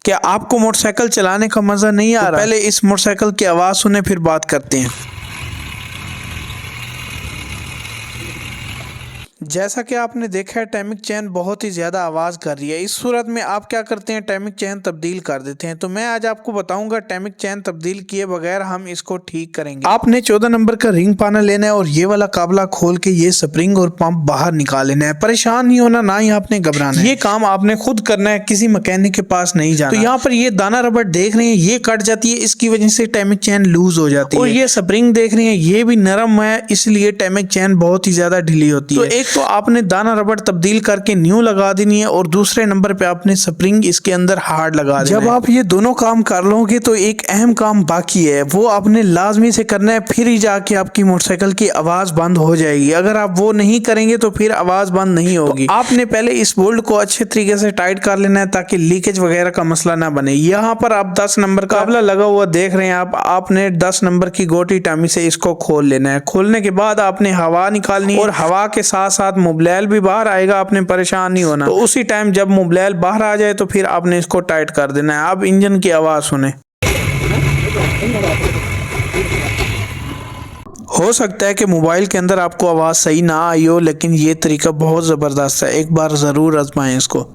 کیا آپ کو موٹر سائیکل چلانے کا مزہ نہیں آ رہا؟ پہلے اس موٹر سائیکل کی آواز سنیں پھر بات کرتے ہیں۔ جیسا کہ آپ نے دیکھا ہے ٹائمنگ چین بہت ہی زیادہ آواز کر رہی ہے۔ اس صورت میں آپ کیا کرتے ہیں، ٹائمنگ چین تبدیل کر دیتے ہیں۔ تو میں آج آپ کو بتاؤں گا ٹائمنگ چین تبدیل کیے بغیر ہم اس کو ٹھیک کریں گے۔ آپ نے 14 نمبر کا رنگ پانا لینا ہے اور یہ والا قابلہ کھول کے یہ سپرنگ اور پمپ باہر نکال لینا ہے۔ پریشان نہیں ہونا، نہ ہی آپ نے گھبرانا ہے۔ یہ کام آپ نے خود کرنا ہے، کسی مکینک کے پاس نہیں جانا۔ تو یہاں پر یہ دانا ربڑ دیکھ رہے ہیں، یہ کٹ جاتی ہے، اس کی وجہ سے ٹائمنگ چین لوز ہو جاتی ہے۔ اور یہ سپرنگ دیکھ رہے ہیں، یہ بھی نرم ہے، اس لیے ٹائمنگ چین بہت ہی زیادہ ڈھیلی ہوتی ہے۔ تو ایک تو آپ نے دانا ربڑ تبدیل کر کے نیو لگا دینی ہے اور دوسرے نمبر پہ آپ نے سپرنگ اس کے اندر ہارڈ لگا دینا ہے۔ جب آپ یہ دونوں کام کر لو گے تو ایک اہم کام باقی ہے، وہ آپ نے لازمی سے کرنا ہے، پھر ہی جا کے آپ کی موٹر سائیکل کی آواز بند ہو جائے گی۔ اگر آپ وہ نہیں کریں گے تو پھر آواز بند نہیں ہوگی۔ آپ نے پہلے اس بولٹ کو اچھے طریقے سے ٹائٹ کر لینا ہے تاکہ لیکیج وغیرہ کا مسئلہ نہ بنے۔ یہاں پر آپ 10 نمبر کا قابلہ لگا ہوا دیکھ رہے ہیں، آپ نے 10 نمبر کی گوٹی ٹامی سے اس کو کھول لینا ہے۔ کھولنے کے بعد آپ نے ہوا نکالنی ہے اور ہوا کے ساتھ ساتھ موبلائل بھی باہر آئے گا، آپ نے پریشان نہیں ہونا۔ تو اسی ٹائم جب موبلائل باہر آ جائے تو پھر آپ نے اس کو ٹائٹ کر دینا ہے۔ اب انجن کی آواز سنیں۔ ہو سکتا ہے کہ موبائل کے اندر آپ کو آواز صحیح نہ آئی ہو، لیکن یہ طریقہ بہت زبردست ہے، ایک بار ضرور آزمائیں اس کو۔